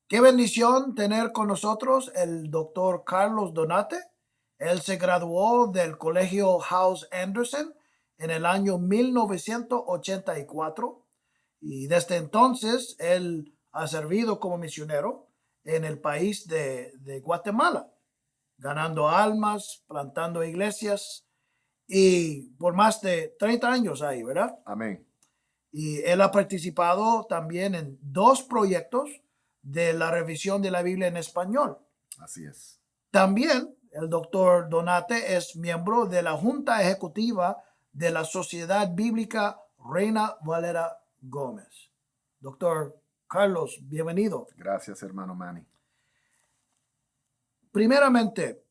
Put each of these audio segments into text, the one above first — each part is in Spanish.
Qué bendición tener con nosotros el doctor Carlos Donate. Él se graduó del Colegio House Anderson en el año 1984 y desde entonces él ha servido como misionero en el país de Guatemala, ganando almas, plantando iglesias y por más de 30 años ahí, ¿verdad? Amén. Y él ha participado también en 2 proyectos de la revisión de la Biblia en español. Así es. También el doctor Donate es miembro de la Junta Ejecutiva de la Sociedad Bíblica Reina Valera Gómez. Doctor Carlos, bienvenido. Gracias, hermano Manny. Primeramente,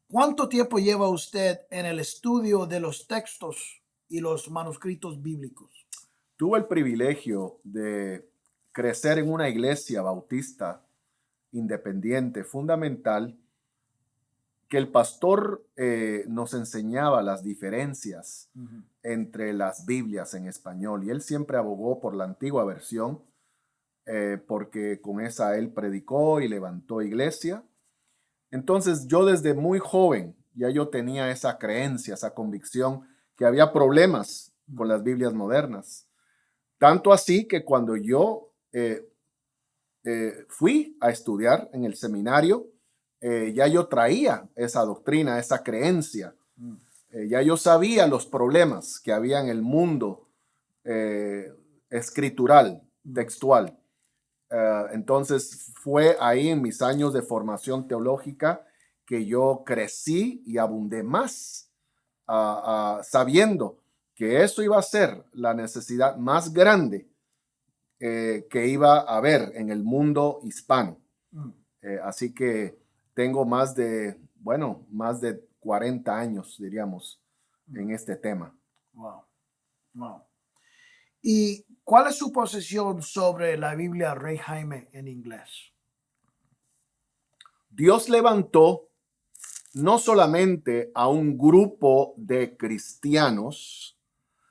¿cuánto tiempo lleva usted en el estudio de los textos y los manuscritos bíblicos? Tuve el privilegio de crecer en una iglesia bautista independiente, fundamental, que el pastor nos enseñaba las diferencias entre las Biblias en español. Y él siempre abogó por la antigua versión, porque con esa él predicó y levantó iglesia. Entonces yo desde muy joven ya yo tenía esa creencia, esa convicción que había problemas con las Biblias modernas. Tanto así que cuando yo fui a estudiar en el seminario, ya yo traía esa doctrina, esa creencia. Ya yo sabía los problemas que había en el mundo escritural, textual. Entonces fue ahí en mis años de formación teológica que yo crecí y abundé más, sabiendo que eso iba a ser la necesidad más grande que iba a haber en el mundo hispano. Así que tengo más de 40 años, diríamos, en este tema. Wow. Wow. ¿Y cuál es su posición sobre la Biblia Rey Jaime en inglés? Dios levantó no solamente a un grupo de cristianos,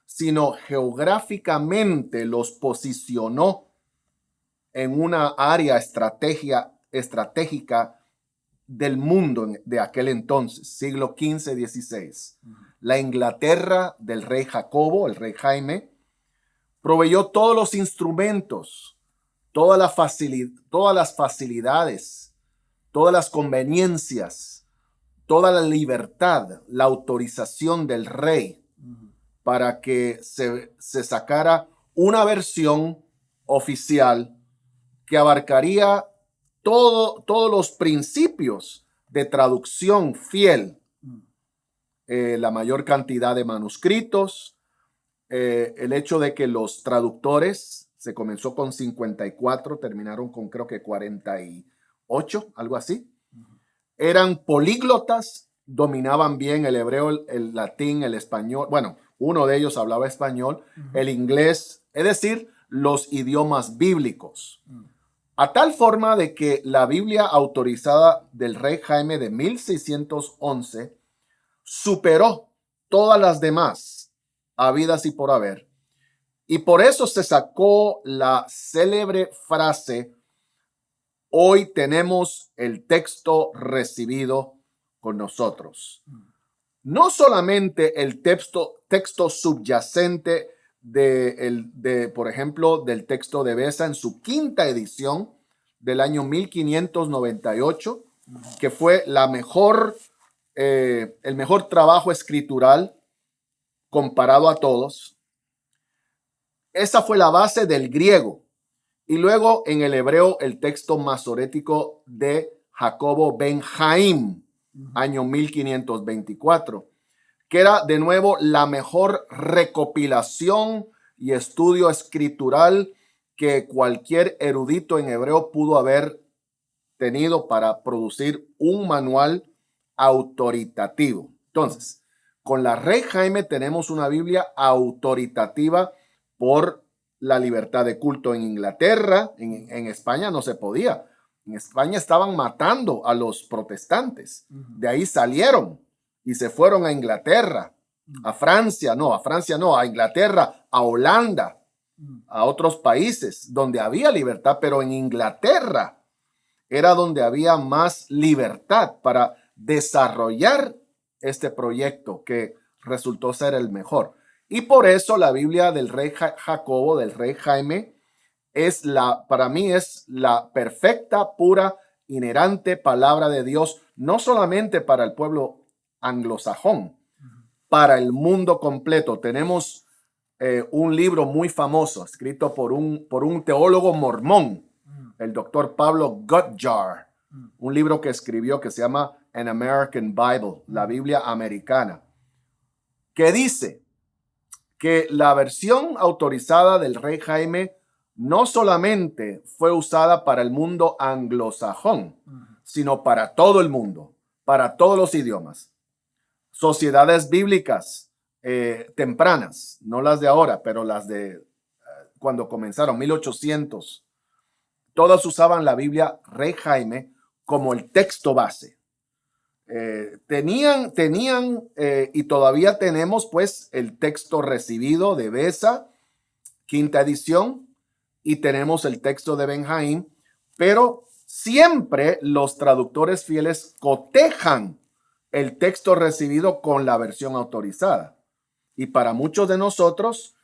sino geográficamente los posicionó en una área estratégica del mundo de aquel entonces, siglo XV-XVI. La Inglaterra del rey Jacobo, el rey Jaime, proveyó todos los instrumentos, todas las facilidades, todas las conveniencias, toda la libertad, la autorización del rey para que se sacara una versión oficial que abarcaría todos los principios de traducción fiel, la mayor cantidad de manuscritos, el hecho de que los traductores, se comenzó con 54, terminaron con creo que 48, algo así, eran políglotas, dominaban bien el hebreo, el latín, el español. Bueno, uno de ellos hablaba español, el inglés, es decir, los idiomas bíblicos. A tal forma de que la Biblia autorizada del rey Jaime de 1611 superó todas las demás habidas y por haber. Y por eso se sacó la célebre frase: hoy tenemos el texto recibido con nosotros. No solamente el texto subyacente por ejemplo, del texto de Beza en su 5ª edición del año 1598, que fue el mejor trabajo escritural comparado a todos. Esa fue la base del griego. Y luego en el hebreo el texto masorético de Jacobo ben Jaim, año 1524, que era de nuevo la mejor recopilación y estudio escritural que cualquier erudito en hebreo pudo haber tenido para producir un manual autoritativo. Entonces, con la Rey Jaime tenemos una Biblia autoritativa por la libertad de culto en Inglaterra. En España no se podía. En España estaban matando a los protestantes. De ahí salieron y se fueron a Inglaterra, a Inglaterra, a Holanda. a otros países donde había libertad, pero en Inglaterra era donde había más libertad para desarrollar este proyecto que resultó ser el mejor. Y por eso la Biblia del rey Jacobo, del rey Jaime, para mí es la perfecta, pura, inerrante palabra de Dios, no solamente para el pueblo anglosajón, para el mundo completo. Tenemos un libro muy famoso, escrito por un teólogo mormón, el doctor Pablo Gutjahr, un libro que escribió que se llama An American Bible, la Biblia americana, que dice que la versión autorizada del rey Jaime no solamente fue usada para el mundo anglosajón, sino para todo el mundo, para todos los idiomas. Sociedades bíblicas tempranas, no las de ahora, pero las de cuando comenzaron, 1800, todas usaban la Biblia Rey Jaime como el texto base. Tenían y todavía tenemos pues el texto recibido de Beza, quinta edición, y tenemos el texto de Benjaín, pero siempre los traductores fieles cotejan el texto recibido con la versión autorizada. Y para muchos de nosotros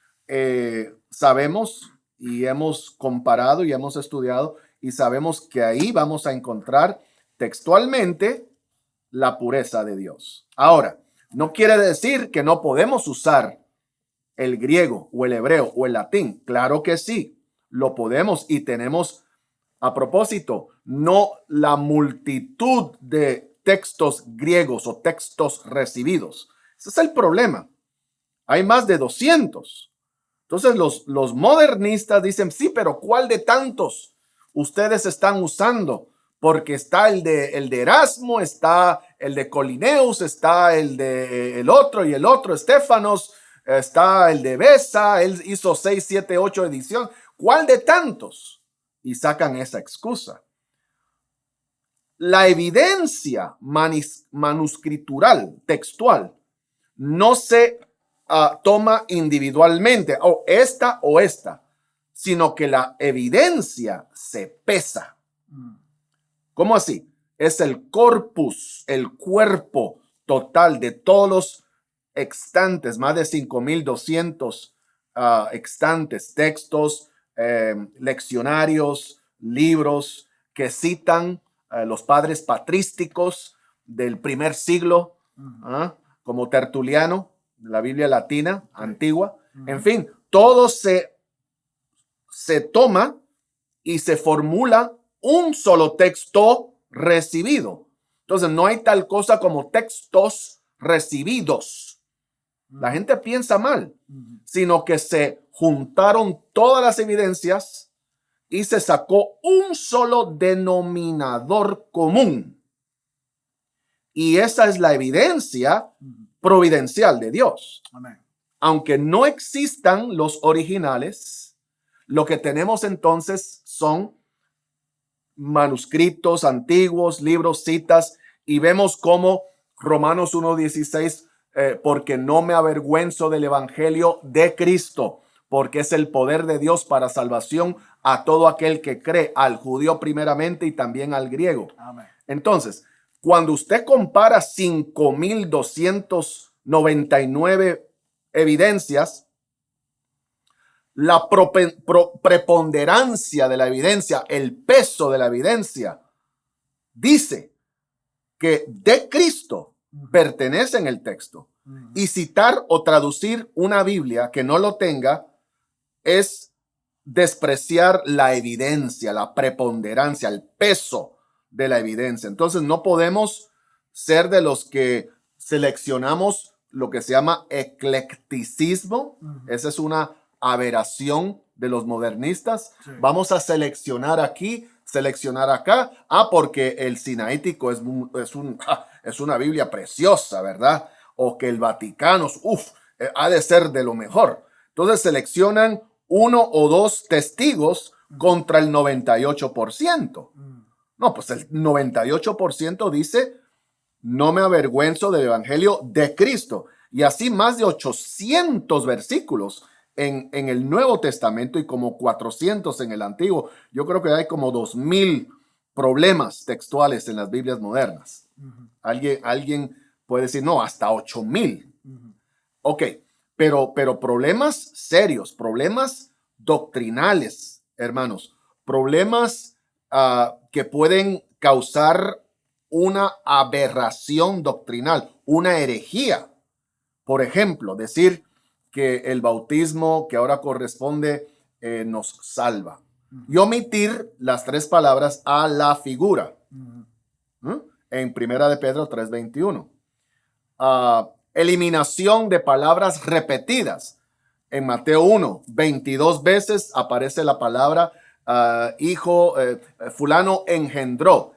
sabemos y hemos comparado y hemos estudiado y sabemos que ahí vamos a encontrar textualmente la pureza de Dios. Ahora, no quiere decir que no podemos usar el griego o el hebreo o el latín. Claro que sí, lo podemos y tenemos, a propósito, no la multitud de textos griegos o textos recibidos. Ese es el problema. Hay más de 200. Entonces los modernistas dicen, sí, pero ¿cuál de tantos ustedes están usando? Porque está el de Erasmo, está el de Colineus, está el de el otro y el otro, Estéfanos, está el de Beza, él hizo 6, 7, 8 ediciones. ¿Cuál de tantos? Y sacan esa excusa. La evidencia manuscritural, textual, no se toma individualmente, o esta, sino que la evidencia se pesa. ¿Cómo así? Es el corpus, el cuerpo total de todos los extantes, más de 5,200 extantes, textos, leccionarios, libros que citan los padres patrísticos del primer siglo, como Tertuliano, de la Biblia latina antigua. En fin, todo se toma y se formula un solo texto recibido. Entonces, no hay tal cosa como textos recibidos. La gente piensa mal, sino que se juntaron todas las evidencias y se sacó un solo denominador común. Y esa es la evidencia providencial de Dios. Amén. Aunque no existan los originales, lo que tenemos entonces son manuscritos antiguos, libros, citas, y vemos cómo Romanos 1:16, porque no me avergüenzo del evangelio de Cristo, porque es el poder de Dios para salvación a todo aquel que cree, al judío primeramente y también al griego. Amén. Entonces, cuando usted compara 5,299 evidencias, la preponderancia de la evidencia, el peso de la evidencia, dice que de Cristo pertenece en el texto. Y citar o traducir una Biblia que no lo tenga es despreciar la evidencia, la preponderancia, el peso de la evidencia. Entonces no podemos ser de los que seleccionamos lo que se llama eclecticismo. Esa es una aberración de los modernistas. Sí. Vamos a seleccionar aquí, seleccionar acá. Porque el sinaítico es una Biblia preciosa, ¿verdad? O que el Vaticano, ha de ser de lo mejor. Entonces seleccionan 1 o 2 testigos contra el 98%. No, pues el 98% dice, no me avergüenzo del evangelio de Cristo. Y así más de 800 versículos en el Nuevo Testamento y como 400 en el Antiguo. Yo creo que hay como 2000 problemas textuales en las Biblias modernas. Alguien puede decir, no, hasta 8000. Ok, pero problemas serios, problemas doctrinales, hermanos, problemas que pueden causar una aberración doctrinal, una herejía. Por ejemplo, decir que el bautismo que ahora corresponde nos salva. Y omitir las 3 palabras a la figura. En 1 de Pedro 3:21. Eliminación de palabras repetidas. En Mateo 1, 22 veces aparece la palabra hijo, fulano engendró.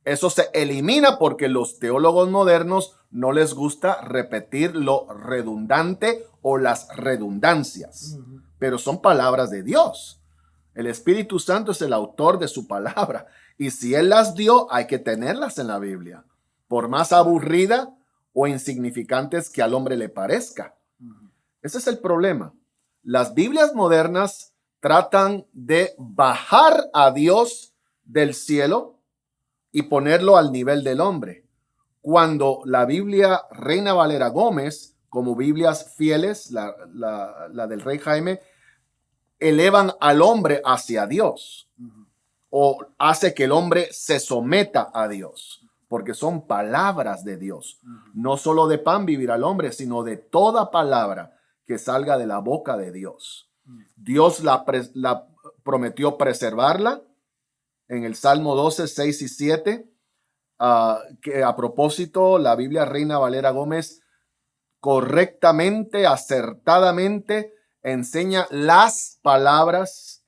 Eso se elimina porque los teólogos modernos no les gusta repetir lo redundante o las redundancias, pero son palabras de Dios. El Espíritu Santo es el autor de su palabra y si Él las dio, hay que tenerlas en la Biblia, por más aburrida o insignificantes que al hombre le parezca. Ese es el problema. Las Biblias modernas tratan de bajar a Dios del cielo y ponerlo al nivel del hombre, cuando la Biblia Reina Valera Gómez, como Biblias fieles, la del Rey Jaime, elevan al hombre hacia Dios o hace que el hombre se someta a Dios, porque son palabras de Dios. No solo de pan vivirá el hombre, sino de toda palabra que salga de la boca de Dios. Dios la prometió preservarla en el Salmo 12, 6 y 7, que a propósito la Biblia Reina Valera Gómez correctamente, acertadamente enseña las palabras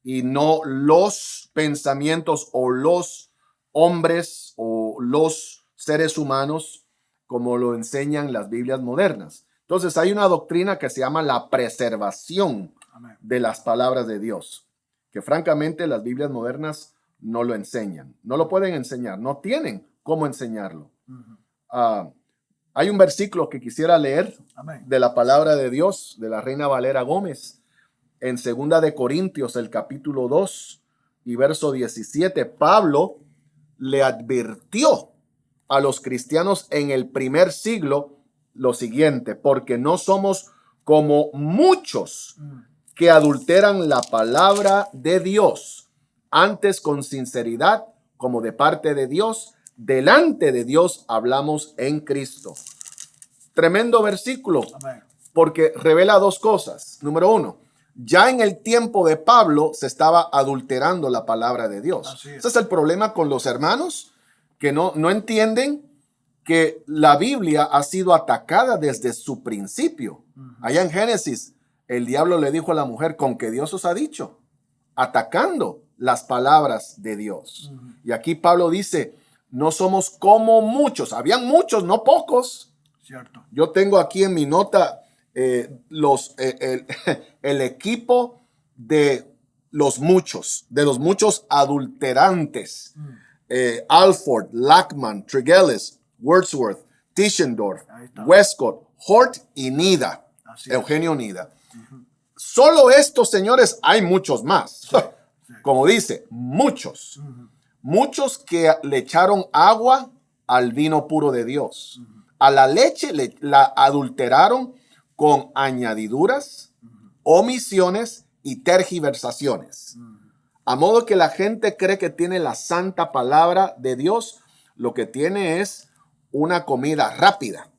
y no los pensamientos o los hombres o los seres humanos como lo enseñan las Biblias modernas. Entonces hay una doctrina que se llama la preservación de las palabras de Dios, que francamente las Biblias modernas no lo enseñan, no lo pueden enseñar, no tienen cómo enseñarlo. Hay un versículo que quisiera leer de la palabra de Dios, de la Reina Valera Gómez, en 2 de Corintios, el capítulo 2 y verso 17. Pablo le advirtió a los cristianos en el primer siglo lo siguiente: porque no somos como muchos que adulteran la palabra de Dios, antes con sinceridad, como de parte de Dios, delante de Dios hablamos en Cristo. Tremendo versículo, porque revela 2 cosas. Número 1, ya en el tiempo de Pablo se estaba adulterando la palabra de Dios. Ese es el problema con los hermanos, que no entienden que la Biblia ha sido atacada desde su principio. Allá en Génesis, el diablo le dijo a la mujer: con que Dios os ha dicho, atacando las palabras de Dios. Y aquí Pablo dice: no somos como muchos. Habían muchos, no pocos. Cierto. Yo tengo aquí en mi nota el equipo de los muchos adulterantes. Alford, Lackman, Tregelles, Wordsworth, Tischendorf, Westcott, Hort y Nida. Eugenio Nida. Solo estos señores, hay muchos más. Como dice, muchos. Muchos que le echaron agua al vino puro de Dios. A la leche la adulteraron con añadiduras, omisiones y tergiversaciones. A modo que la gente cree que tiene la santa palabra de Dios, lo que tiene es una comida rápida.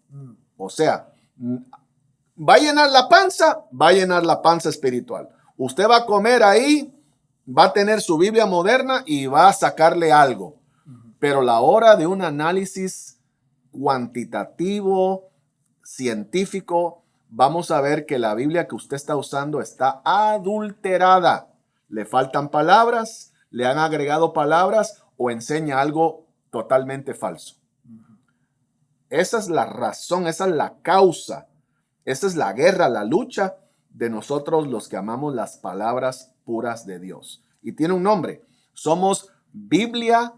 O sea, va a llenar la panza espiritual. Usted va a comer ahí, va a tener su Biblia moderna y va a sacarle algo. Pero la hora de un análisis cuantitativo, científico, vamos a ver que la Biblia que usted está usando está adulterada. Le faltan palabras, le han agregado palabras o enseña algo totalmente falso. Esa es la razón, esa es la causa, esa es la guerra, la lucha de nosotros los que amamos las palabras puras de Dios. Y tiene un nombre: somos Biblia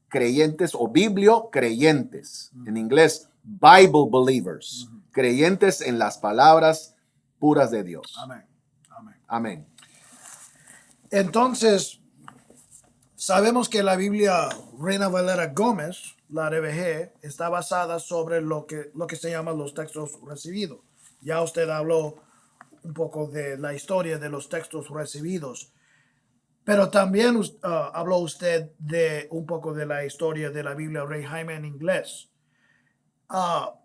creyentes o biblio creyentes. En inglés, Bible believers, creyentes en las palabras puras de Dios. Amén. Amén. Amén. Entonces, sabemos que la Biblia Reina Valera Gómez, la RVG, está basada sobre lo que se llama los textos recibidos. Ya usted habló un poco de la historia de los textos recibidos, pero también habló usted de un poco de la historia de la Biblia Rey Jaime en inglés.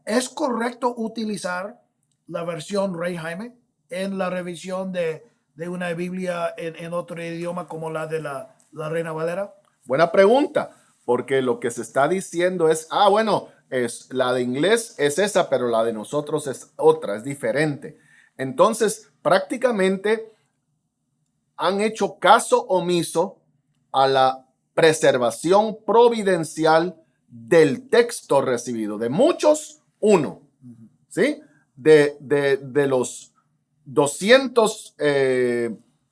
¿Es correcto utilizar la versión Rey Jaime en la revisión de una Biblia en otro idioma como la de la Reina Valera? Buena pregunta, porque lo que se está diciendo es, bueno, es la de inglés es esa, pero la de nosotros es otra, es diferente. Entonces, prácticamente han hecho caso omiso a la preservación providencial del texto recibido. De muchos, uno. ¿Sí? De los 200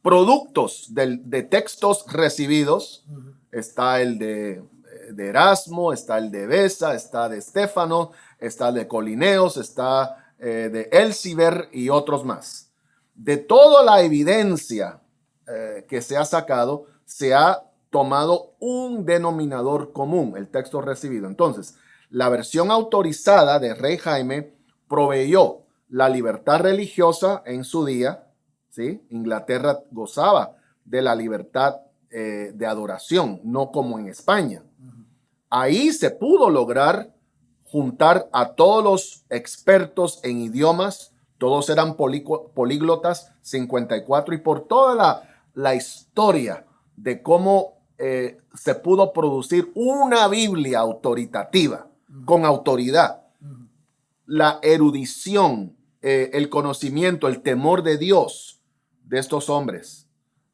productos de textos recibidos, está el de Erasmo, está el de Besa, está de Estéfano, está el de Colineos, está de Elciber y otros más. De toda la evidencia que se ha sacado, se ha tomado un denominador común, el texto recibido. Entonces, la versión autorizada de Rey Jaime proveyó la libertad religiosa en su día, ¿sí? Inglaterra gozaba de la libertad de adoración, no como en España. Ahí se pudo lograr juntar a todos los expertos en idiomas, todos eran políglotas, 54, y por toda la historia de cómo se pudo producir una Biblia autoritativa, con autoridad. La erudición, el conocimiento, el temor de Dios de estos hombres,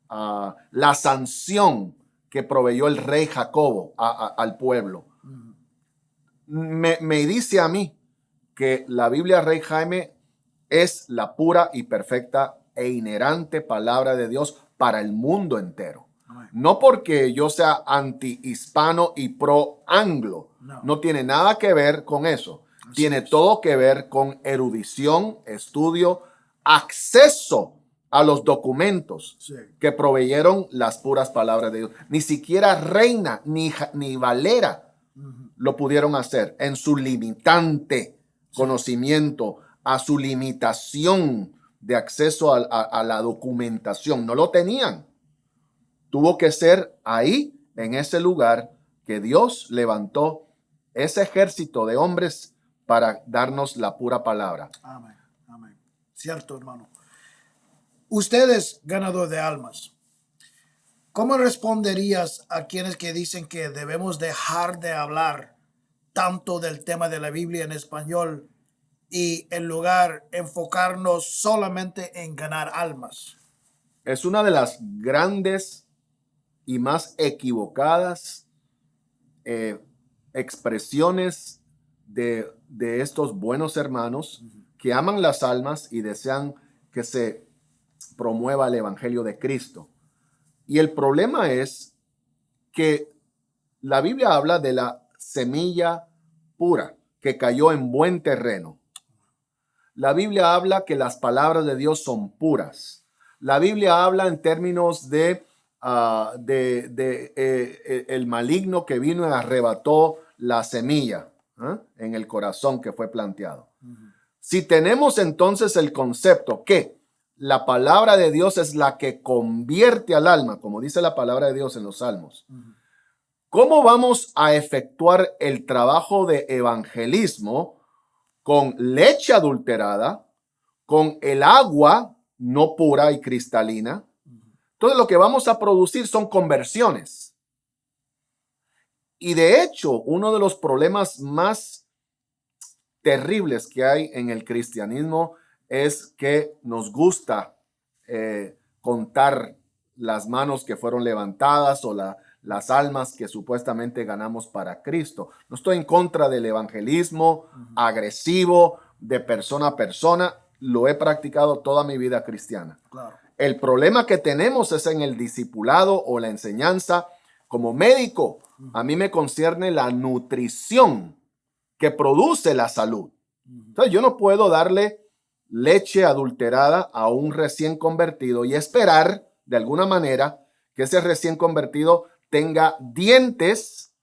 la sanción que proveyó el rey Jacobo al pueblo, me dice a mí que la Biblia Rey Jaime es la pura y perfecta e inherente palabra de Dios para el mundo entero. No porque yo sea anti-hispano y pro-anglo. No tiene nada que ver con eso. Tiene todo que ver con erudición, estudio, acceso a los documentos que proveyeron las puras palabras de Dios. Ni siquiera Reina ni Valera lo pudieron hacer en su limitante conocimiento, a su limitación de acceso a la documentación. No lo tenían. Tuvo que ser ahí, en ese lugar, que Dios levantó ese ejército de hombres para darnos la pura palabra. Amén, amén. Cierto, hermano. Usted es ganador de almas. ¿Cómo responderías a quienes que dicen que debemos dejar de hablar tanto del tema de la Biblia en español y en lugar enfocarnos solamente en ganar almas? Es una de las grandes y más equivocadas expresiones de estos buenos hermanos que aman las almas y desean que se promueva el evangelio de Cristo. Y el problema es que la Biblia habla de la semilla pura que cayó en buen terreno. La Biblia habla que las palabras de Dios son puras. La Biblia habla en términos de el maligno que vino y arrebató la semilla en el corazón que fue planteado. Si tenemos entonces el concepto que la palabra de Dios es la que convierte al alma, como dice la palabra de Dios en los Salmos, ¿cómo vamos a efectuar el trabajo de evangelismo con leche adulterada, con el agua no pura y cristalina? Entonces lo que vamos a producir son conversiones. Y de hecho, uno de los problemas más terribles que hay en el cristianismo es que nos gusta contar las manos que fueron levantadas o las almas que supuestamente ganamos para Cristo. No estoy en contra del evangelismo agresivo de persona a persona. Lo he practicado toda mi vida cristiana. Claro. El problema que tenemos es en el discipulado o la enseñanza. Como médico, a mí me concierne la nutrición que produce la salud. Entonces yo no puedo darle leche adulterada a un recién convertido y esperar de alguna manera que ese recién convertido tenga dientes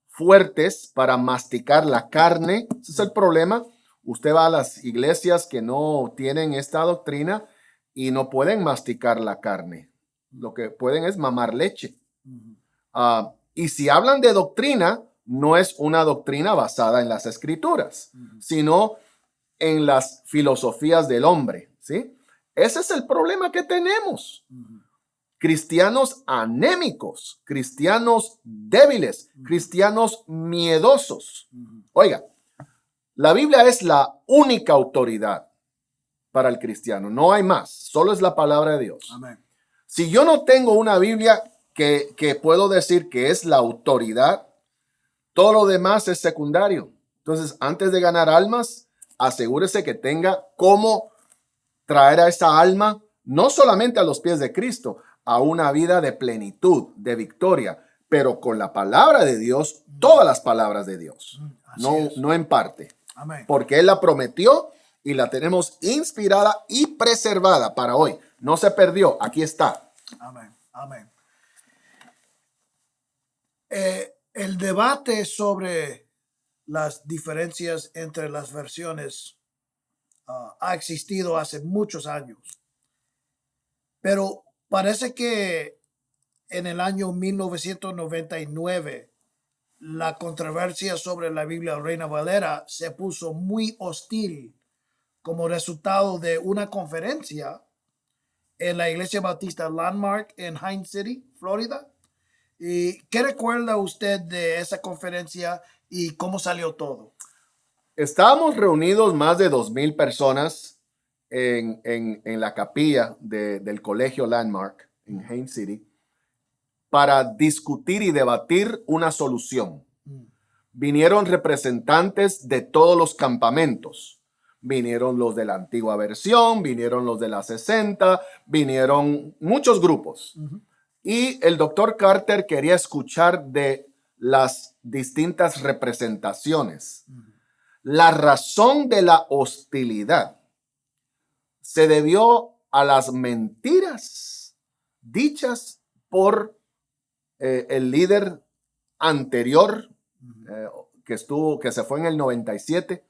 fuertes para masticar la carne. Ese es el problema. Usted va a las iglesias que no tienen esta doctrina y no pueden masticar la carne. Lo que pueden es mamar leche. Y si hablan de doctrina, no es una doctrina basada en las escrituras, sino en las filosofías del hombre, ¿sí? Ese es el problema que tenemos. Cristianos anémicos, cristianos débiles, cristianos miedosos. Oiga, la Biblia es la única autoridad para el cristiano. No hay más, solo es la palabra de Dios. Amén. Si yo no tengo una Biblia que puedo decir que es la autoridad, todo lo demás es secundario. Entonces, antes de ganar almas, asegúrese que tenga cómo traer a esa alma, no solamente a los pies de Cristo, a una vida de plenitud, de victoria, pero con la palabra de Dios, todas las palabras de Dios, no en parte. Amén. Porque Él la prometió y la tenemos inspirada y preservada para hoy. No se perdió, aquí está. Amén. Amén. El debate sobre las diferencias entre las versiones ha existido hace muchos años, pero parece que en el año 1999 la controversia sobre la Biblia Reina Valera se puso muy hostil como resultado de una conferencia en la Iglesia Bautista Landmark en Haines City, Florida. ¿Y qué recuerda usted de esa conferencia y cómo salió todo? Estábamos reunidos más de 2,000 personas en la capilla del colegio Landmark en Haines City para discutir y debatir una solución. Vinieron representantes de todos los campamentos. Vinieron los de la antigua versión, vinieron los de la 60, vinieron muchos grupos. Y el doctor Carter quería escuchar de las distintas representaciones. La razón de la hostilidad se debió a las mentiras dichas por el líder anterior que se fue en el 97,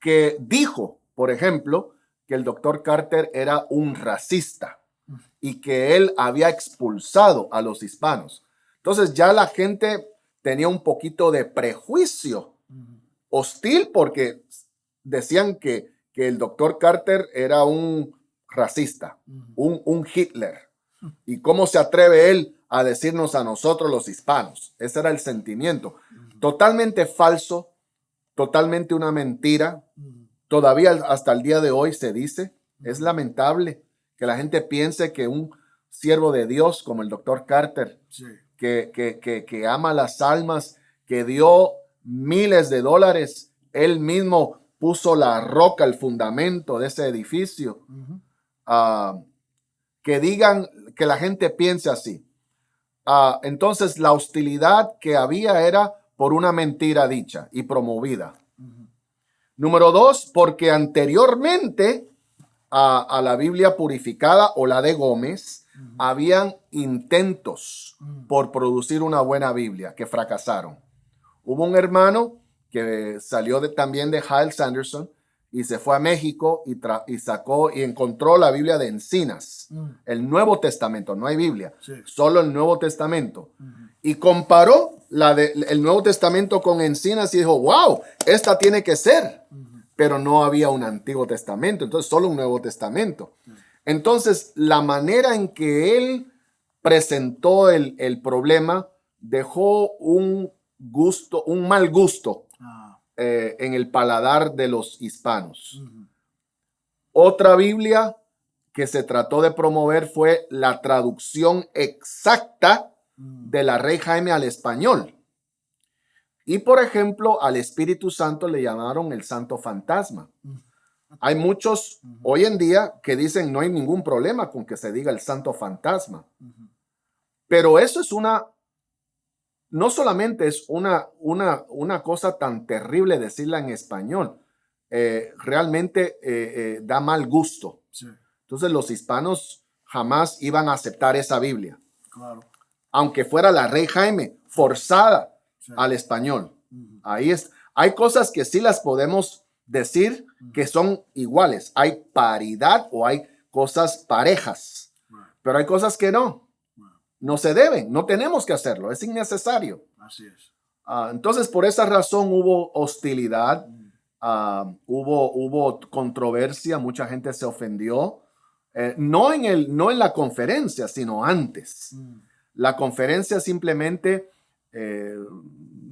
que dijo, por ejemplo, que el doctor Carter era un racista y que él había expulsado a los hispanos. Entonces ya la gente tenía un poquito de prejuicio hostil porque decían que el doctor Carter era un racista, un Hitler. ¿Y cómo se atreve él a decirnos a nosotros los hispanos? Ese era el sentimiento. Totalmente falso, totalmente una mentira. Todavía hasta el día de hoy se dice, es lamentable que la gente piense que un siervo de Dios como el doctor Carter, que ama las almas, que dio miles de dólares, él mismo puso la roca, el fundamento de ese edificio, que digan, que la gente piense así. Entonces la hostilidad que había era por una mentira dicha y promovida. Número 2, porque anteriormente a la Biblia purificada o la de Gómez, habían intentos por producir una buena Biblia que fracasaron. Hubo un hermano que salió también de Giles Anderson y se fue a México y sacó y encontró la Biblia de Encinas, el Nuevo Testamento, no hay Biblia, solo el Nuevo Testamento. Y comparó el Nuevo Testamento con Encinas y dijo, wow, esta tiene que ser. Pero no había un Antiguo Testamento, entonces solo un Nuevo Testamento. Entonces, la manera en que él presentó el problema dejó un mal gusto en el paladar de los hispanos. Otra Biblia que se trató de promover fue la traducción exacta de la Rey Jaime al español. Y, por ejemplo, al Espíritu Santo le llamaron el Santo Fantasma. Hay muchos hoy en día que dicen no hay ningún problema con que se diga el Santo Fantasma. Pero eso es una no solamente es una cosa tan terrible decirla en español, realmente da mal gusto. Sí, Entonces los hispanos jamás iban a aceptar esa Biblia, claro. aunque fuera la Rey Jaime, forzada Sí. al español. Ujú. Ahí es. Hay cosas que sí las podemos decir que son iguales. Hay paridad o hay cosas parejas, Right. pero hay cosas que no. Right. No se deben, no tenemos que hacerlo, es innecesario. Así es. Entonces, por esa razón hubo hostilidad, Mm. hubo controversia, mucha gente se ofendió, no en la conferencia, sino antes. Mm. La conferencia simplemente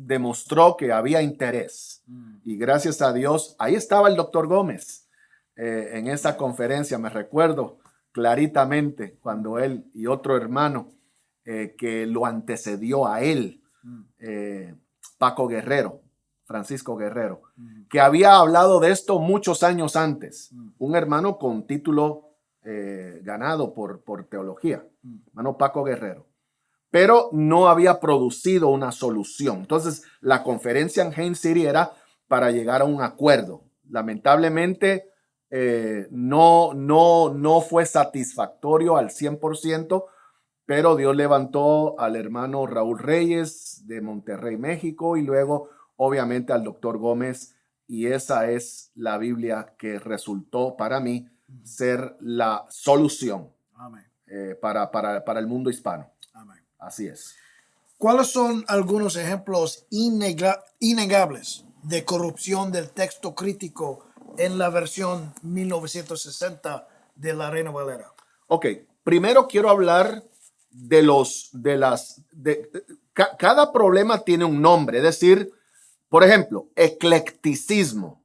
demostró que había interés. Mm. Y gracias a Dios, ahí estaba el doctor Gómez en esa conferencia. Me recuerdo claritamente cuando él y otro hermano que lo antecedió a él, Paco Guerrero, Francisco Guerrero, que había hablado de esto muchos años antes. Un hermano con título ganado por teología, hermano Paco Guerrero, pero no había producido una solución. Entonces, la conferencia en Haines City era para llegar a un acuerdo. Lamentablemente, no fue satisfactorio al 100%, pero Dios levantó al hermano Raúl Reyes de Monterrey, México, y luego, obviamente, al doctor Gómez, y esa es la Biblia que resultó para mí ser la solución Amén. para el mundo hispano. Amén. Así es. ¿Cuáles son algunos ejemplos innegables de corrupción del texto crítico en la versión 1960 de la Reina Valera? Ok, primero quiero hablar cada problema tiene un nombre, es decir, por ejemplo, eclecticismo.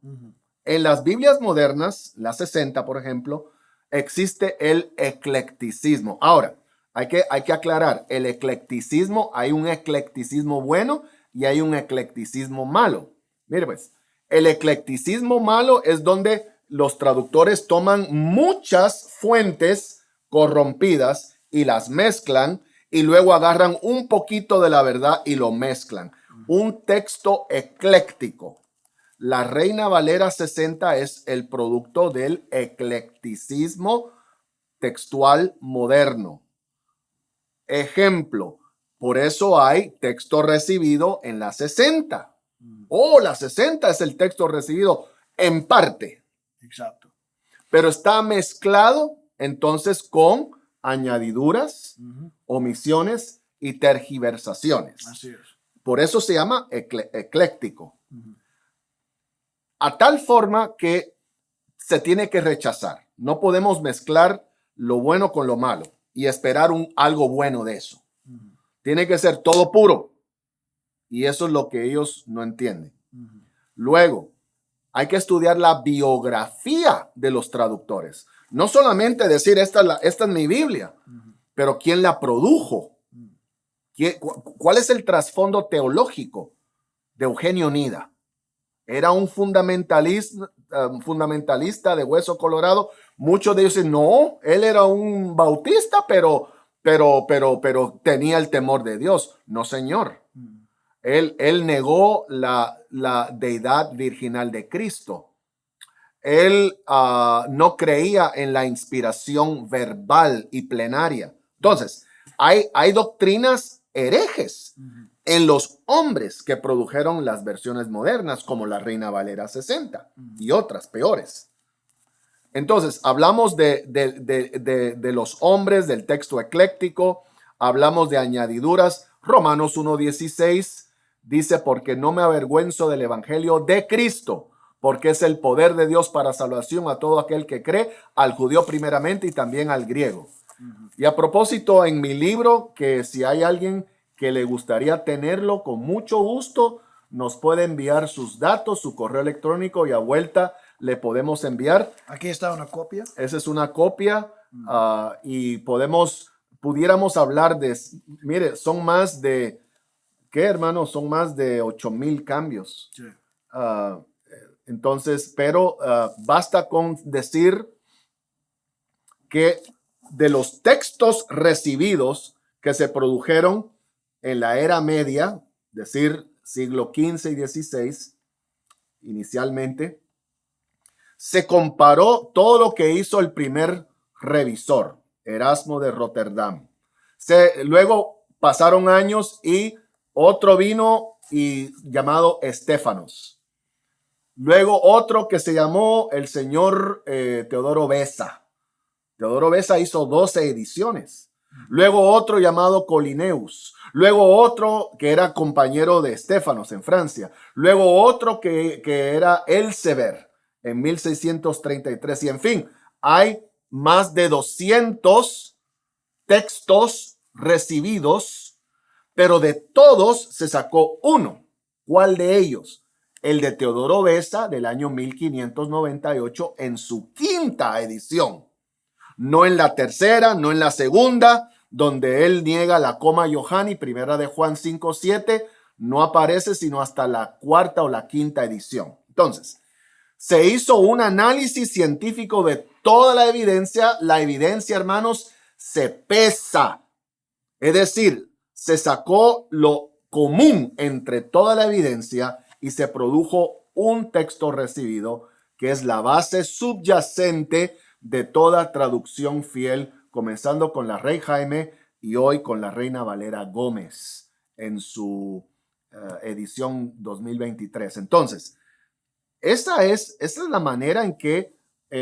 En las Biblias modernas, la 60, por ejemplo, existe el eclecticismo. Ahora, hay que aclarar, el eclecticismo, hay un eclecticismo bueno y hay un eclecticismo malo. Mire pues, el eclecticismo malo es donde los traductores toman muchas fuentes corrompidas y las mezclan y luego agarran un poquito de la verdad y lo mezclan. Un texto ecléctico. La Reina Valera 60 es el producto del eclecticismo textual moderno. Ejemplo, por eso hay texto recibido en la 60. La 60 es el texto recibido en parte. Exacto. Pero está mezclado entonces con añadiduras, omisiones y tergiversaciones. Así es. Por eso se llama ecléctico. A tal forma que se tiene que rechazar. No podemos mezclar lo bueno con lo malo y esperar algo bueno de eso. Tiene que ser todo puro. Y eso es lo que ellos no entienden. Luego, hay que estudiar la biografía de los traductores. No solamente decir, esta es mi Biblia, pero ¿quién la produjo? ¿Cuál es el trasfondo teológico de Eugenio Nida? Era un fundamentalista de hueso colorado. Muchos de ellos dicen, no, él era un bautista, pero tenía el temor de Dios. No, señor. Él negó la deidad virginal de Cristo. Él no creía en la inspiración verbal y plenaria. Entonces, hay doctrinas herejes en los hombres que produjeron las versiones modernas, como la Reina Valera 60 y otras peores. Entonces, hablamos de los hombres, del texto ecléctico, hablamos de añadiduras. Romanos 1:16 dice, porque no me avergüenzo del evangelio de Cristo, porque es el poder de Dios para salvación a todo aquel que cree, al judío primeramente y también al griego. Y a propósito, en mi libro, que si hay alguien que le gustaría tenerlo, con mucho gusto, nos puede enviar sus datos, su correo electrónico, y a vuelta le podemos enviar. Aquí está una copia. Esa es una copia y pudiéramos hablar mire, son más de, ¿qué, hermano? Son más de 8,000 cambios. Sí. Entonces, pero basta con decir que de los textos recibidos que se produjeron en la era media, decir siglo XV y XVI, inicialmente, se comparó todo lo que hizo el primer revisor, Erasmo de Rotterdam. Luego pasaron años y otro vino llamado Estéfanos. Luego otro que se llamó el señor Teodoro Beza. Teodoro Beza hizo 12 ediciones. Luego otro llamado Colineus. Luego otro que era compañero de Estéfanos en Francia. Luego otro que era Elsevier en 1633. Y en fin, hay más de 200 textos recibidos, pero de todos se sacó uno. ¿Cuál de ellos? El de Teodoro Beza del año 1598 en su quinta edición. No en la tercera, no en la segunda, donde él niega la coma Johanni, primera de Juan 5:7, no aparece sino hasta la cuarta o la quinta edición. Entonces, se hizo un análisis científico de toda la evidencia. La evidencia, hermanos, se pesa. Es decir, se sacó lo común entre toda la evidencia y se produjo un texto recibido que es la base subyacente de toda traducción fiel, comenzando con la Rey Jaime y hoy con la Reina Valera Gómez en su edición 2023. Entonces, esta es la manera en que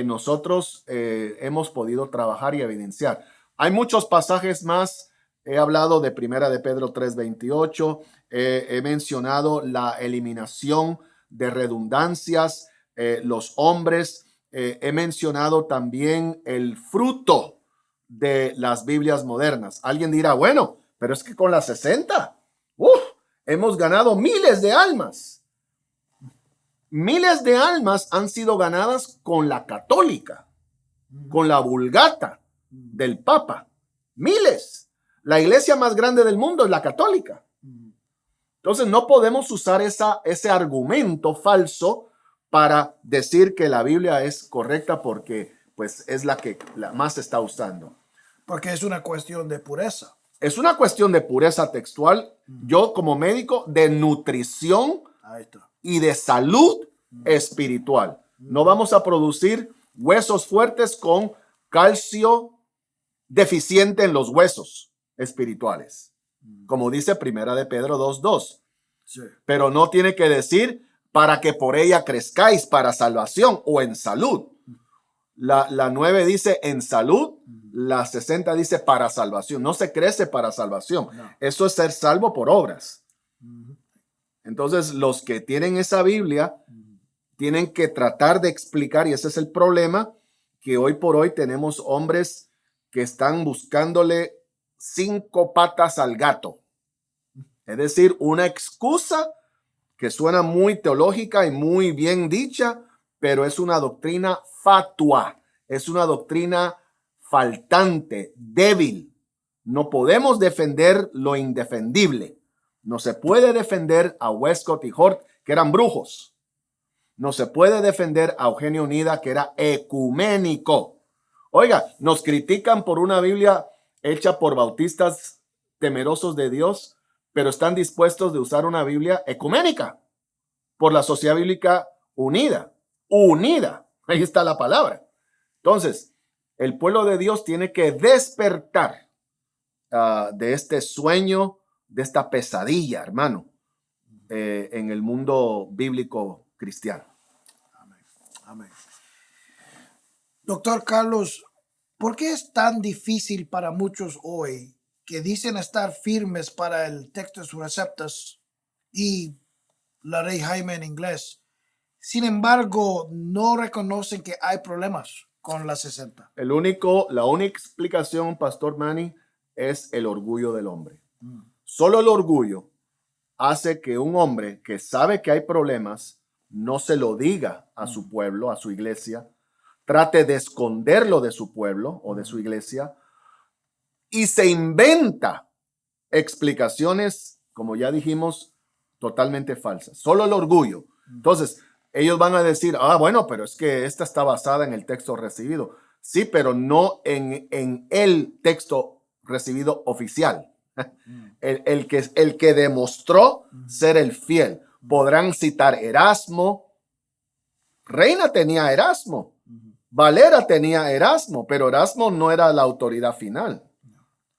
nosotros hemos podido trabajar y evidenciar. Hay muchos pasajes más. He hablado de Primera de Pedro 3:28. He mencionado la eliminación de redundancias, los hombres. He mencionado también el fruto de las Biblias modernas. Alguien dirá, bueno, pero es que con las 60, hemos ganado miles de almas. Miles de almas han sido ganadas con la católica, con la vulgata del Papa. Miles. La iglesia más grande del mundo es la católica. Entonces no podemos usar ese argumento falso para decir que la Biblia es correcta porque pues es la que más se está usando. Porque es una cuestión de pureza. Es una cuestión de pureza textual. Yo como médico de nutrición y de salud espiritual. No vamos a producir huesos fuertes con calcio deficiente en los huesos espirituales. Como dice Primera de Pedro 2:2. Sí. Pero no tiene que decir para que por ella crezcáis para salvación o en salud. La 9 dice en salud, la 60 dice para salvación. No se crece para salvación. No. Eso es ser salvo por obras. Entonces, los que tienen esa Biblia tienen que tratar de explicar, y ese es el problema, que hoy por hoy tenemos hombres que están buscándole 5 patas al gato. Es decir, una excusa que suena muy teológica y muy bien dicha, pero es una doctrina fatua, es una doctrina faltante, débil. No podemos defender lo indefendible. No se puede defender a Westcott y Hort, que eran brujos. No se puede defender a Eugenio Nida, que era ecuménico. Oiga, nos critican por una Biblia hecha por bautistas temerosos de Dios, pero están dispuestos de usar una Biblia ecuménica por la Sociedad Bíblica Unida. Unida. Ahí está la palabra. Entonces, el pueblo de Dios tiene que despertar de este sueño, de esta pesadilla, hermano, en el mundo bíblico cristiano. Amén. Amén. Doctor Carlos, ¿por qué es tan difícil para muchos hoy que dicen estar firmes para el Textus Receptus y la Rey Jaime en inglés? Sin embargo, no reconocen que hay problemas con la 60. La única explicación, Pastor Manny, es el orgullo del hombre. Solo el orgullo hace que un hombre que sabe que hay problemas no se lo diga a su pueblo, a su iglesia, trate de esconderlo de su pueblo o de su iglesia y se inventa explicaciones, como ya dijimos, totalmente falsas. Solo el orgullo. Entonces, ellos van a decir, bueno, pero es que esta está basada en el texto recibido. Sí, pero no en el texto recibido oficial. el que demostró ser el fiel. Podrán citar Erasmo. Reina tenía Erasmo. Valera tenía Erasmo, pero Erasmo no era la autoridad final.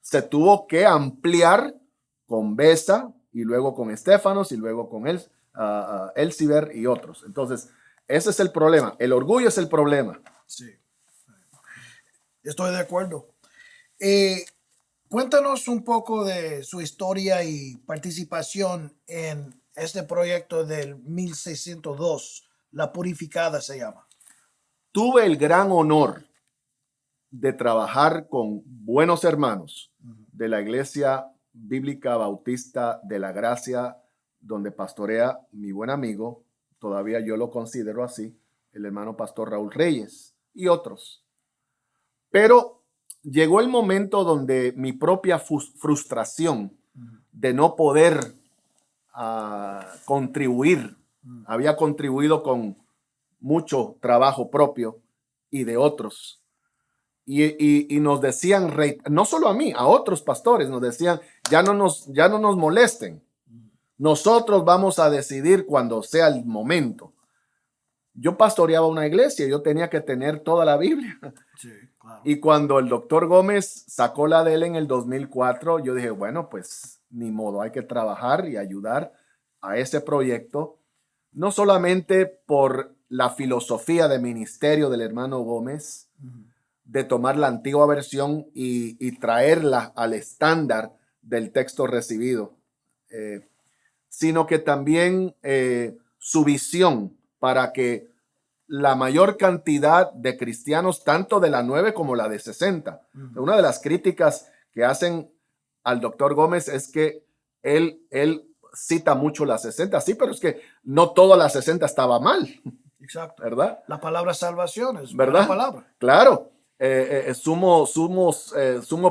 Se tuvo que ampliar con Besa y luego con Estéfanos y luego con Elciber y otros. Entonces, ese es el problema. El orgullo es el problema. Sí, estoy de acuerdo. Cuéntanos un poco de su historia y participación en este proyecto del 1602, La Purificada se llama. Tuve el gran honor de trabajar con buenos hermanos de la Iglesia Bíblica Bautista de la Gracia, donde pastorea mi buen amigo, todavía yo lo considero así, el hermano pastor Raúl Reyes y otros. Pero llegó el momento donde mi propia frustración de no poder contribuir, había contribuido con mucho trabajo propio y de otros. Y nos decían, no solo a mí, a otros pastores, nos decían, ya no nos molesten. Nosotros vamos a decidir cuando sea el momento. Yo pastoreaba una iglesia, yo tenía que tener toda la Biblia. Sí, claro. Y cuando el doctor Gómez sacó la de él en el 2004, yo dije, bueno, pues ni modo, hay que trabajar y ayudar a ese proyecto, no solamente por la filosofía de ministerio del hermano Gómez, de tomar la antigua versión y traerla al estándar del texto recibido, sino que también su visión para que la mayor cantidad de cristianos, tanto de la 9 como la de 60. Una de las críticas que hacen al doctor Gómez es que él cita mucho la 60, sí, pero es que no toda la 60 estaba mal. Exacto. ¿Verdad? La palabra salvación es ¿verdad? una palabra. Claro. Sumo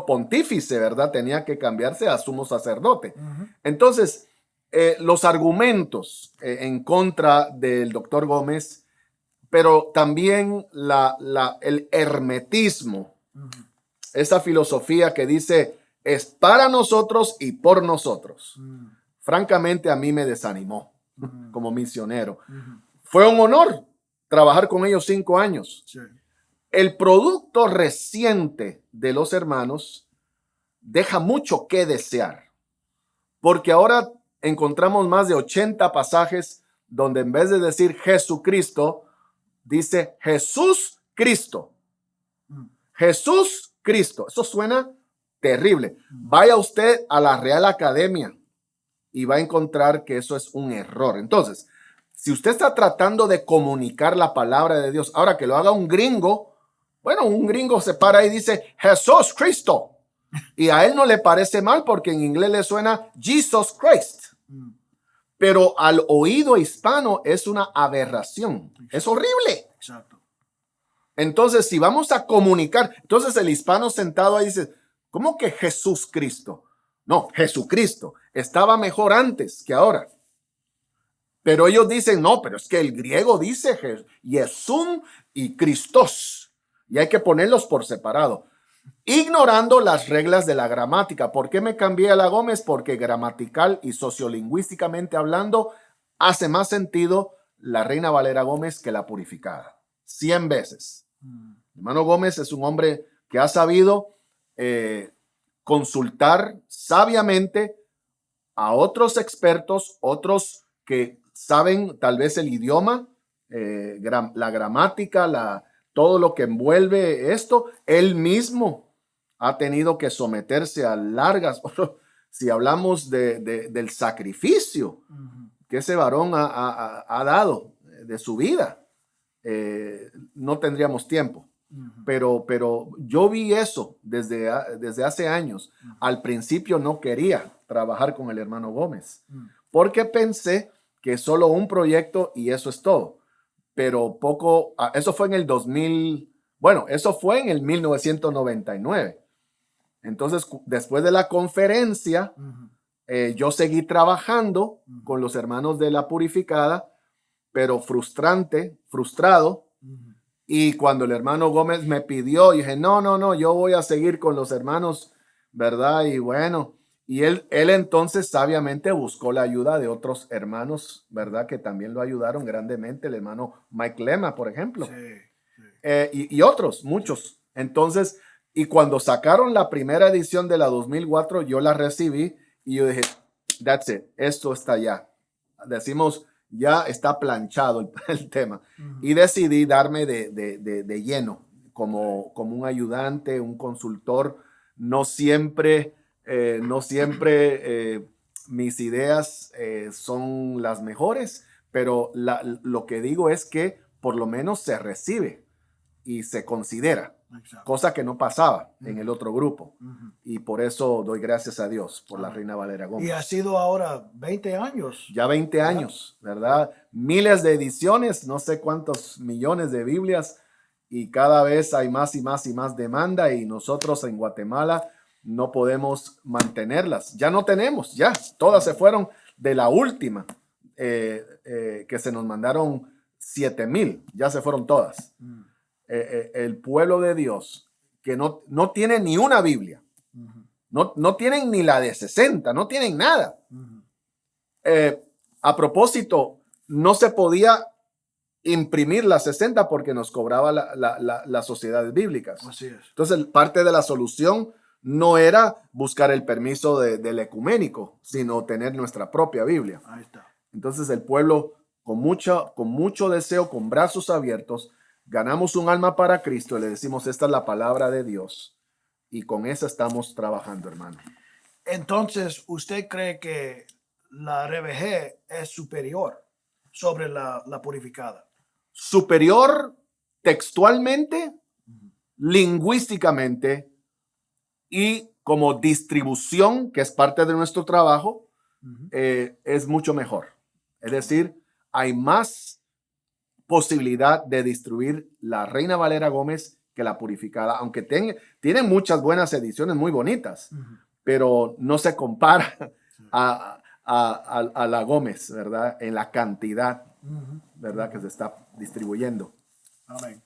pontífice, ¿verdad? Tenía que cambiarse a sumo sacerdote. Entonces, los argumentos en contra del doctor Gómez, pero también el hermetismo, esa filosofía que dice es para nosotros y por nosotros. Francamente, a mí me desanimó como misionero. Fue un honor trabajar con ellos 5 años. Sí. El producto reciente de los hermanos deja mucho que desear, porque ahora encontramos más de 80 pasajes donde en vez de decir Jesucristo, dice Jesús Cristo. Jesús Cristo. Eso suena terrible. Vaya usted a la Real Academia y va a encontrar que eso es un error. Entonces, si usted está tratando de comunicar la palabra de Dios, ahora que lo haga un gringo, bueno, un gringo se para y dice Jesús Cristo. Y a él no le parece mal porque en inglés le suena Jesus Christ. Pero al oído hispano es una aberración. Es horrible. Exacto. Entonces, si vamos a comunicar, entonces el hispano sentado ahí dice, ¿cómo que Jesús Cristo? No, Jesucristo. Estaba mejor antes que ahora. Pero ellos dicen, no, pero es que el griego dice Jesús y Christos. Y hay que ponerlos por separado. Ignorando las reglas de la gramática. ¿Por qué me cambié a la Gómez? Porque gramatical y sociolingüísticamente hablando, hace más sentido la Reina Valera Gómez que la Purificada. 100 veces. Hermano Gómez es un hombre que ha sabido consultar sabiamente a otros expertos, otros que saben tal vez el idioma, la gramática, todo lo que envuelve esto. Él mismo ha tenido que someterse a largas, si hablamos del sacrificio que ese varón ha dado de su vida, no tendríamos tiempo. Pero yo vi eso desde hace años. Al principio no quería trabajar con el hermano Gómez, porque pensé que solo un proyecto y eso es todo. Pero eso fue en el 2000, bueno, eso fue en el 1999. Entonces, después de la conferencia, yo seguí trabajando con los hermanos de la Purificada, pero frustrado. Y cuando el hermano Gómez me pidió, dije, no, yo voy a seguir con los hermanos, ¿verdad? Y bueno, Y él entonces sabiamente buscó la ayuda de otros hermanos, ¿verdad? Que también lo ayudaron grandemente, el hermano Mike Lema, por ejemplo. Y otros, muchos. Entonces, y cuando sacaron la primera edición de la 2004, yo la recibí y yo dije, that's it, esto está ya. Decimos, ya está planchado el tema. Y decidí darme de lleno como un ayudante, un consultor. No siempre mis ideas son las mejores, pero lo que digo es que por lo menos se recibe y se considera, cosa que no pasaba en el otro grupo. Y por eso doy gracias a Dios por la Reina Valera Gómez. Y ha sido ahora 20 años. Ya 20 años, ¿verdad? Miles de ediciones, no sé cuántos millones de Biblias, y cada vez hay más y más y más demanda, y nosotros en Guatemala no podemos mantenerlas. Ya no tenemos, ya, todas se fueron de la última, que se nos mandaron 7,000, ya se fueron todas. El pueblo de Dios, que no tiene ni una Biblia, no tienen ni la de 60, no tienen nada. A propósito, no se podía imprimir las 60 porque nos cobraba las sociedades bíblicas. Así es. Entonces, parte de la solución no era buscar el permiso del ecuménico, sino tener nuestra propia Biblia. Ahí está. Entonces, el pueblo, con mucho deseo, con brazos abiertos, ganamos un alma para Cristo y le decimos, esta es la palabra de Dios. Y con esa estamos trabajando, hermano. Entonces, ¿usted cree que la RBG es superior sobre la purificada? Superior textualmente, lingüísticamente y como distribución, que es parte de nuestro trabajo, es mucho mejor. Es decir, hay más posibilidad de distribuir la Reina Valera Gómez que la purificada, aunque tiene muchas buenas ediciones muy bonitas, pero no se compara a la Gómez, ¿verdad? En la cantidad, ¿verdad? Que se está distribuyendo. Amén.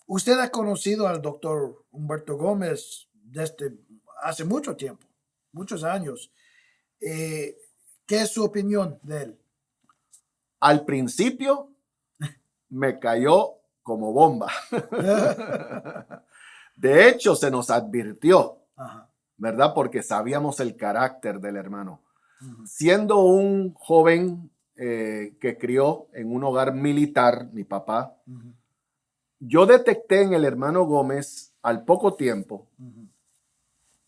Usted ha conocido al doctor Humberto Gómez desde hace mucho tiempo, muchos años. ¿Qué es su opinión de él? Al principio me cayó como bomba. De hecho, se nos advirtió, ¿verdad? Porque sabíamos el carácter del hermano. Siendo un joven que crió en un hogar militar, mi papá, yo detecté en el hermano Gómez al poco tiempo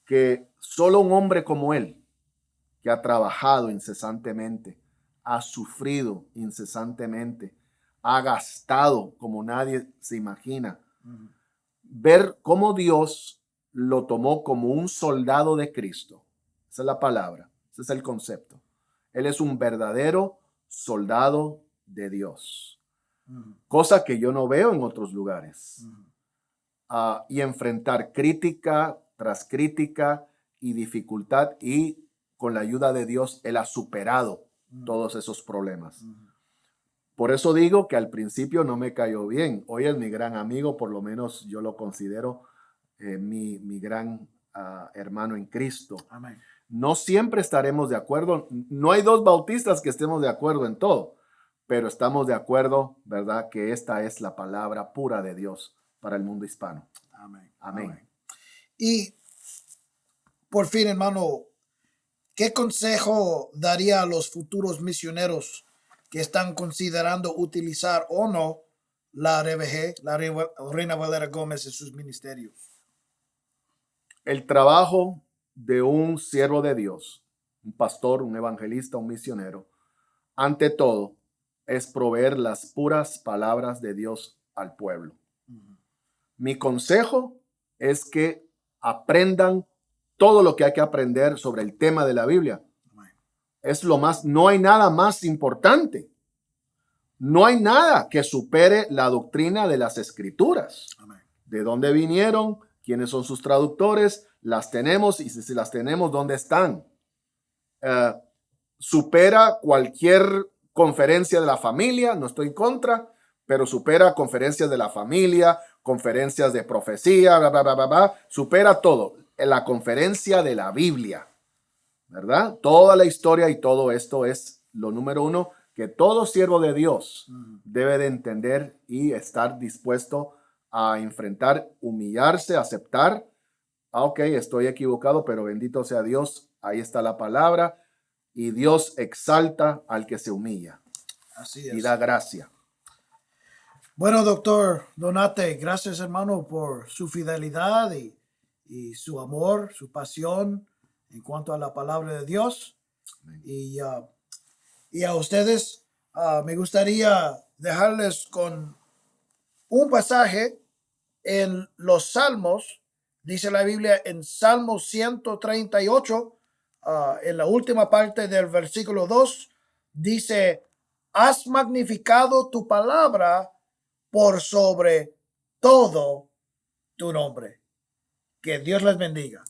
que solo un hombre como él, que ha trabajado incesantemente, ha sufrido incesantemente, ha gastado como nadie se imagina, ver cómo Dios lo tomó como un soldado de Cristo. Esa es la palabra, ese es el concepto. Él es un verdadero soldado de Dios, cosa que yo no veo en otros lugares. Y enfrentar crítica tras crítica y dificultad, y con la ayuda de Dios, él ha superado todos esos problemas. Por eso digo que al principio no me cayó bien. Hoy es mi gran amigo, por lo menos yo lo considero mi gran hermano en Cristo. Amén. No siempre estaremos de acuerdo. No hay dos bautistas que estemos de acuerdo en todo, pero estamos de acuerdo, ¿verdad? Que esta es la palabra pura de Dios para el mundo hispano. Amén. Amén. Amén. Y por fin, hermano, ¿qué consejo daría a los futuros misioneros que están considerando utilizar o no la RBG, la Reina Valera Gómez, en sus ministerios? El trabajo de un siervo de Dios, un pastor, un evangelista, un misionero, ante todo, es proveer las puras palabras de Dios al pueblo. Mi consejo es que aprendan todo lo que hay que aprender sobre el tema de la Biblia. No hay nada más importante. No hay nada que supere la doctrina de las Escrituras. Amén. ¿De dónde vinieron? ¿Quiénes son sus traductores? Las tenemos, y si las tenemos, ¿dónde están? Supera cualquier conferencia de la familia, no estoy en contra, pero supera conferencias de la familia, conferencias de profecía, supera todo. en la conferencia de la Biblia, ¿verdad? Toda la historia y todo esto es lo número uno que todo siervo de Dios debe de entender y estar dispuesto a enfrentar, humillarse, aceptar. Ok, estoy equivocado, pero bendito sea Dios, ahí está la palabra, y Dios exalta al que se humilla Así y es. da gracia. Bueno, doctor Donate, gracias hermano por su fidelidad y su amor, su pasión en cuanto a la palabra de Dios. Y, y a ustedes me gustaría dejarles con un pasaje en los Salmos. Dice la Biblia en Salmo 138, en la última parte del versículo 2, dice, has magnificado tu palabra por sobre todo tu nombre. Que Dios les bendiga.